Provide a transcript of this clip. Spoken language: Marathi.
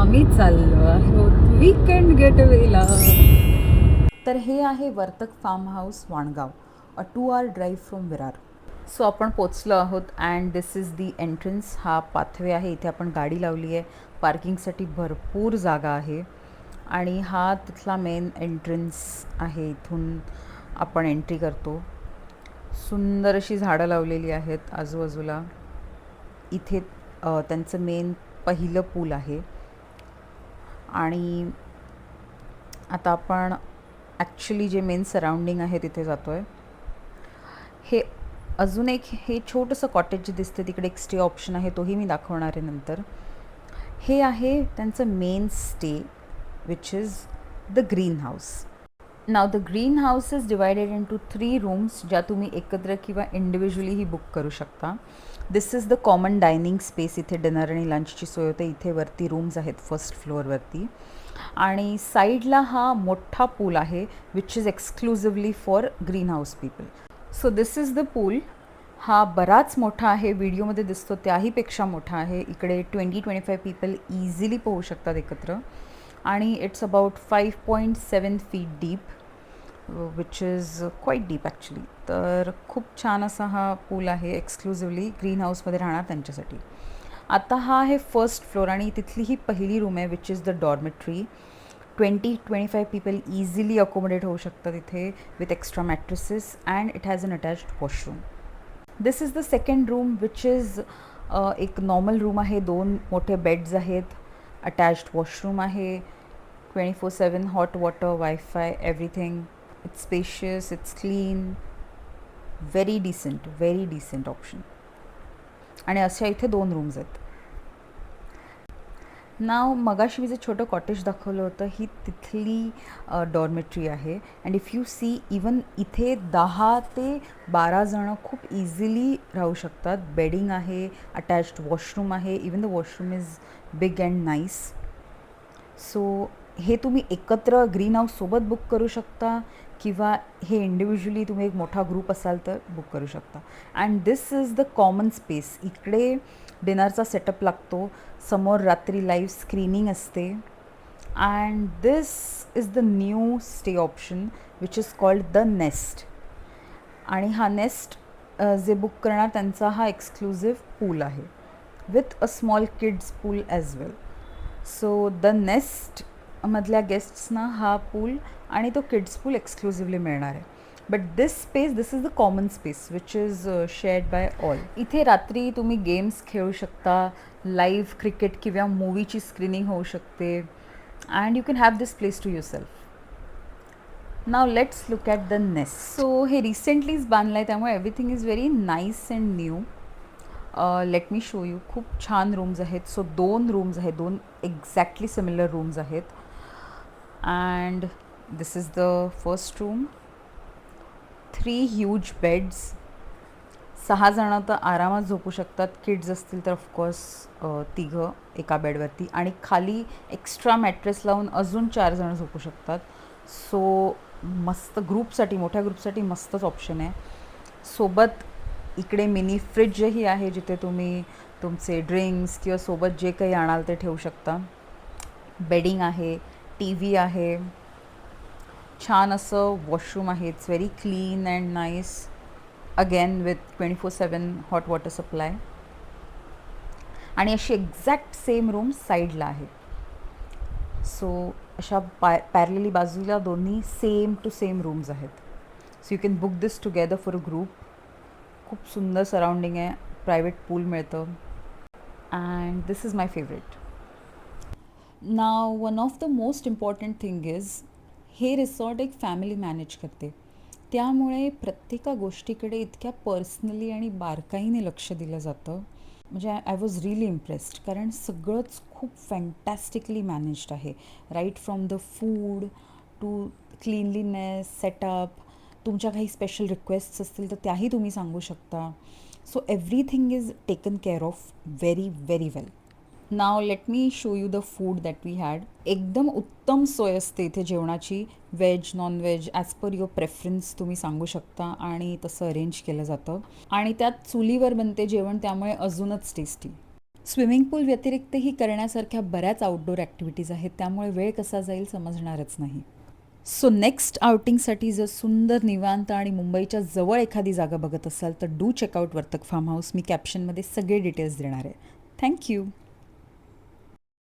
आम्ही चाललो आहोत वीकेंड गेटवेला. तर हे आहे Vartak farm house Vangaon, a 2 hour drive from Virar. So आपण पोचलो आहोत and this is the entrance. हा पाथवे आहे, इथे आपण गाडी लावली आहे. पार्किंगसाठी भरपूर जागा आहे आणि हा तिथला मेन एंट्रन्स आहे. इथून आपण एंट्री करतो. सुंदर अशी झाडं लावलेली आहेत आजूबाजूला. इथे त्यांचं मेन पहिलं पूल आहे आणि आता आपण ॲक्च्युली जे मेन सराउंडिंग आहे तिथे जातो आहे. हे अजून एक हे छोटंसं कॉटेज जे दिसते तिकडे एक स्टे ऑप्शन आहे, तोही मी दाखवणार आहे नंतर. हे आहे त्यांचं main stay which is the green house. नाव the green house is divided into 3 rooms, ज्या तुम्ही एकत्र किंवा इंडिव्हिज्युअलीही बुक करू शकता. This is the common dining space. इथे डिनर आणि लंचची सोय होते. इथे वरती रूम्स आहेत फर्स्ट फ्लोअरवरती आणि साईडला हा मोठा पूल आहे which is exclusively for green house people. So this is the pool. हा बराच मोठा आहे, व्हिडिओमध्ये दिसतो त्याहीपेक्षा मोठा आहे. इकडे 20-25 पीपल इझिली पोहू शकतात एकत्र आणि it's about 5.7 feet deep which is quite deep actually. तर खूप छान असा हा पूल आहे, एक्सक्लुझिव्हली ग्रीन हाऊसमध्ये राहणार त्यांच्यासाठी. आता हा आहे फर्स्ट फ्लोअर आणि तिथली ही पहिली रूम आहे which is the dormitory. 20-25 people easily accommodate होऊ शकतात इथे with extra mattresses and it has an attached washroom. This is the second room which is एक नॉर्मल रूम आहे. 2 मोठे बेड्स आहेत, अटॅच्ड वॉशरूम आहे, 24/7 hot water, wifi, everything. It's spacious, it's clean, very decent option. आणि अशा इथे 2 रूम्स आहेत. नाव मगाशी मी जे छोटं कॉटेज दाखवलं होतं ही तिथली डॉर्मेट्री आहे. And if you see even इथे 10 ते 12 जणं खूप इझिली राहू शकतात. बेडिंग आहे, अटॅच्ड वॉशरूम आहे. Even the washroom is big and nice. So हे तुम्ही एकत्र ग्रीन हाऊससोबत बुक करू शकता किंवा हे इंडिव्हिज्युअली तुम्ही एक मोठा ग्रुप असाल तर बुक करू शकता. And this is the common space. इकडे डिनरचा सेटअप लागतो, समोर रात्री लाईव्ह स्क्रीनिंग असते. And this is the new stay option which is called the nest. आणि हा नेस्ट जे बुक करणार त्यांचा हा एक्सक्लुझिव्ह पूल आहे with a small kids pool as well. So the nest मधल्या गेस्ट्सना हा पूल आणि तो किड्स पूल एक्सक्लुझिव्हली मिळणार आहे. But this is the common space which is shared by all. इथे रात्री तुम्ही गेम्स खेळू शकता, लाईव्ह क्रिकेट किंवा मूवीची स्क्रीनिंग होऊ शकते and you can have this place to yourself. Now let's look at the nest. So हे रिसेंटलीच बांधलं आहे त्यामुळे everything is very nice and new. Let me show you. खूप छान रूम्स आहेत. सो 2 रूम्स आहेत, 2 एक्झॅक्टली सिमिलर रूम्स आहेत. And this is the first room. 3 huge beds. 6 जणं तर आरामात झोपू शकतात. किड्स असतील तर ऑफकोर्स 3 एका बेडवरती आणि खाली एक्स्ट्रा मॅट्रेस लावून अजून 4 जणं झोपू शकतात. सो मस्त ग्रुपसाठी, मोठ्या ग्रुपसाठी मस्तच ऑप्शन आहे. सोबत इकडे मिनी फ्रिजही आहे जिथे तुम्ही तुमचे ड्रिंक्स किंवा सोबत जे काही आणाल ते ठेवू शकता. बेडिंग आहे, टी व्ही आहे, छान असं वॉशरूम आहे. It's very clean and nice. Again with 24/7 hot water supply. आणि अशी एक्झॅक्ट सेम रूम साईडला आहे. सो अशा पॅरलली बाजूला दोन्ही सेम टू सेम रूम्स आहेत. So you can book this together for a group. खूप सुंदर सराउंडिंग आहे, प्रायव्हेट पूल मिळतं and this is my favourite. Now one of the most important thing is हे रिसॉर्ट एक फॅमिली मॅनेज करते, त्यामुळे प्रत्येका गोष्टीकडे इतक्या पर्सनली आणि बारकाईने लक्ष दिलं जातं. म्हणजे आय वॉज रिअली इम्प्रेस्ड कारण सगळंच खूप फॅन्टॅस्टिकली मॅनेज्ड आहे. Right from the food to cleanliness, setup. तुमच्या काही स्पेशल रिक्वेस्ट्स असतील तर त्याही तुम्ही सांगू शकता. So everything is taken care of very well. Now let me show you the food that we had. एकदम उत्तम सोय असते इथे जेवणाची. Veg, non veg as per your preference तुम्ही सांगू शकता आणि तसं अरेंज केलं जातं. आणि त्यात चुलीवर बनते जेवण त्यामुळे अजूनच टेस्टी. स्विमिंग पूल व्यतिरिक्तही करण्यासारख्या बऱ्याच आउटडोर ॲक्टिव्हिटीज आहेत, त्यामुळे वेळ कसा जाईल समजणारच नाही. सो नेक्स्ट आउटिंगसाठी जर सुंदर निवांत आणि मुंबईच्या जवळ एखादी जागा बघत असाल तर do check out Vartak farm house. मी कॅप्शनमध्ये सगळे डिटेल्स देणार आहे. थँक्यू.